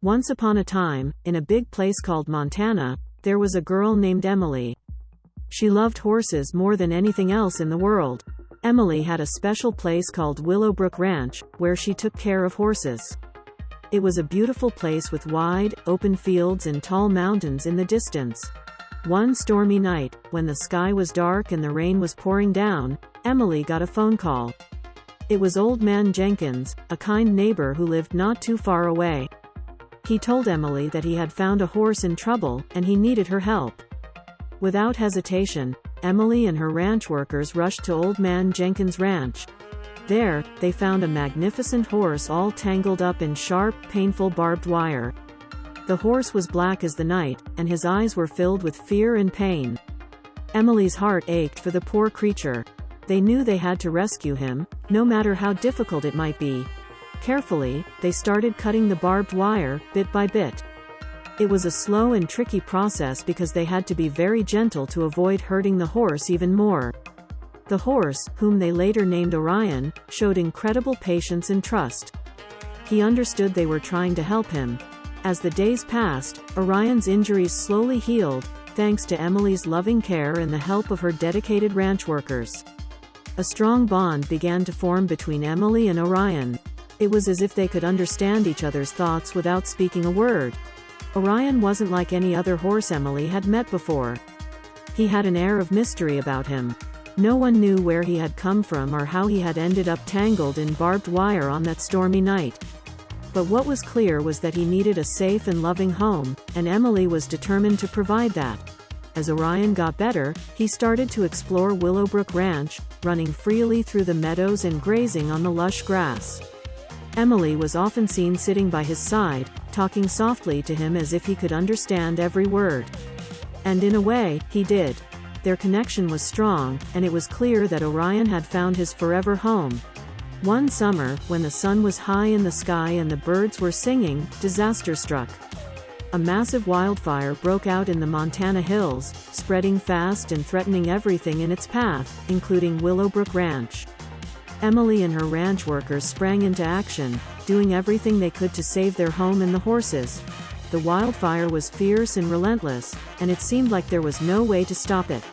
Once upon a time, in a big place called Montana, there was a girl named Emily. She loved horses more than anything else in the world. Emily had a special place called Willowbrook Ranch, where she took care of horses. It was a beautiful place with wide, open fields and tall mountains in the distance. One stormy night, when the sky was dark and the rain was pouring down, Emily got a phone call. It was Old Man Jenkins, a kind neighbor who lived not too far away. He told Emily that he had found a horse in trouble, and he needed her help. Without hesitation, Emily and her ranch workers rushed to Old Man Jenkins' ranch. There, they found a magnificent horse all tangled up in sharp, painful barbed wire. The horse was black as the night, and his eyes were filled with fear and pain. Emily's heart ached for the poor creature. They knew they had to rescue him, no matter how difficult it might be. Carefully, they started cutting the barbed wire, bit by bit. It was a slow and tricky process because they had to be very gentle to avoid hurting the horse even more. The horse, whom they later named Orion, showed incredible patience and trust. He understood they were trying to help him. As the days passed, Orion's injuries slowly healed, thanks to Emily's loving care and the help of her dedicated ranch workers. A strong bond began to form between Emily and Orion. It was as if they could understand each other's thoughts without speaking a word. Orion wasn't like any other horse Emily had met before. He had an air of mystery about him. No one knew where he had come from or how he had ended up tangled in barbed wire on that stormy night. But what was clear was that he needed a safe and loving home, and Emily was determined to provide that. As Orion got better, he started to explore Willowbrook Ranch, running freely through the meadows and grazing on the lush grass. Emily was often seen sitting by his side, talking softly to him as if he could understand every word. And in a way, he did. Their connection was strong, and it was clear that Orion had found his forever home. One summer, when the sun was high in the sky and the birds were singing, disaster struck. A massive wildfire broke out in the Montana hills, spreading fast and threatening everything in its path, including Willowbrook Ranch. Emily and her ranch workers sprang into action, doing everything they could to save their home and the horses. The wildfire was fierce and relentless, and it seemed like there was no way to stop it.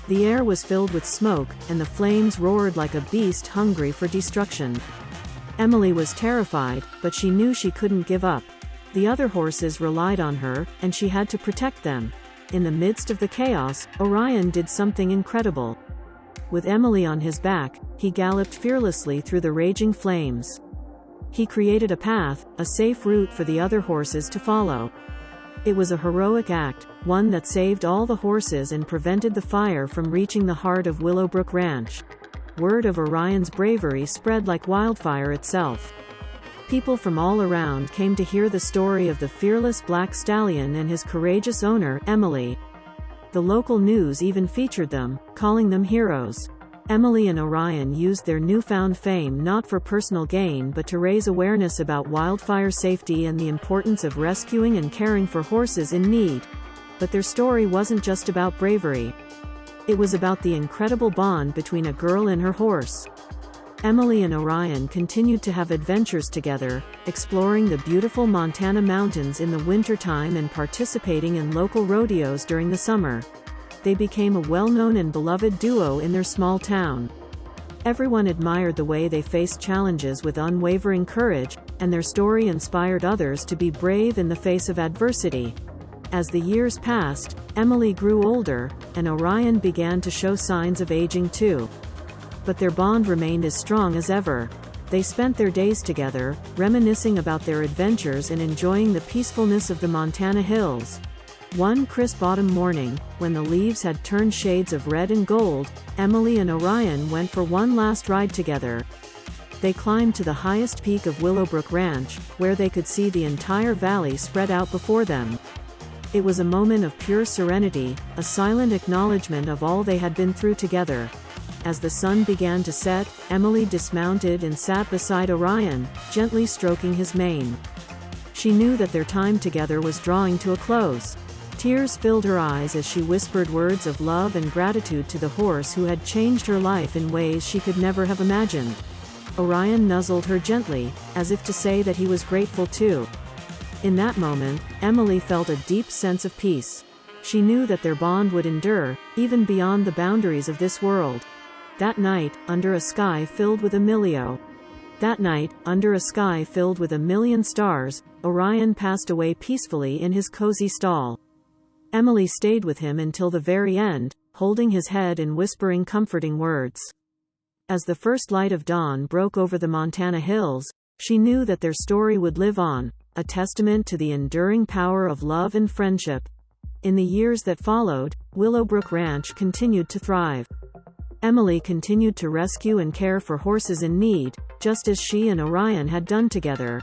The air was filled with smoke, and the flames roared like a beast hungry for destruction. Emily was terrified, but she knew she couldn't give up. The other horses relied on her, and she had to protect them. In the midst of the chaos, Orion did something incredible. With Emily on his back, he galloped fearlessly through the raging flames. He created a path, a safe route for the other horses to follow. It was a heroic act, one that saved all the horses and prevented the fire from reaching the heart of Willowbrook Ranch. Word of Orion's bravery spread like wildfire itself. People from all around came to hear the story of the fearless black stallion and his courageous owner, Emily. The local news even featured them, calling them heroes. Emily and Orion used their newfound fame not for personal gain but to raise awareness about wildfire safety and the importance of rescuing and caring for horses in need. But their story wasn't just about bravery. It was about the incredible bond between a girl and her horse. Emily and Orion continued to have adventures together, exploring the beautiful Montana mountains in the wintertime and participating in local rodeos during the summer. They became a well-known and beloved duo in their small town. Everyone admired the way they faced challenges with unwavering courage, and their story inspired others to be brave in the face of adversity. As the years passed, Emily grew older, and Orion began to show signs of aging too. But their bond remained as strong as ever. They spent their days together, reminiscing about their adventures and enjoying the peacefulness of the Montana hills. One crisp autumn morning, when the leaves had turned shades of red and gold, Emily and Orion went for one last ride together. They climbed to the highest peak of Willowbrook Ranch, where they could see the entire valley spread out before them. It was a moment of pure serenity, a silent acknowledgement of all they had been through together. As the sun began to set, Emily dismounted and sat beside Orion, gently stroking his mane. She knew that their time together was drawing to a close. Tears filled her eyes as she whispered words of love and gratitude to the horse who had changed her life in ways she could never have imagined. Orion nuzzled her gently, as if to say that he was grateful too. In that moment, Emily felt a deep sense of peace. She knew that their bond would endure, even beyond the boundaries of this world. That night, under a sky filled with a million stars, Orion passed away peacefully in his cozy stall. Emily stayed with him until the very end, holding his head and whispering comforting words. As the first light of dawn broke over the Montana hills, she knew that their story would live on, a testament to the enduring power of love and friendship. In the years that followed, Willowbrook Ranch continued to thrive. Emily continued to rescue and care for horses in need, just as she and Orion had done together.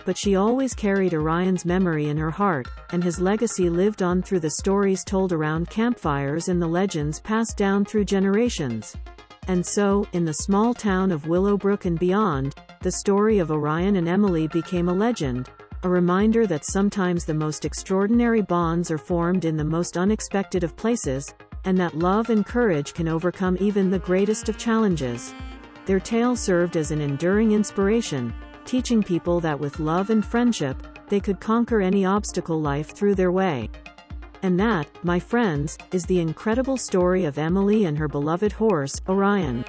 But she always carried Orion's memory in her heart, and his legacy lived on through the stories told around campfires and the legends passed down through generations. And so, in the small town of Willowbrook and beyond, the story of Orion and Emily became a legend, a reminder that sometimes the most extraordinary bonds are formed in the most unexpected of places, and that love and courage can overcome even the greatest of challenges. Their tale served as an enduring inspiration, teaching people that with love and friendship, they could conquer any obstacle life threw their way. And that, my friends, is the incredible story of Emily and her beloved horse, Orion.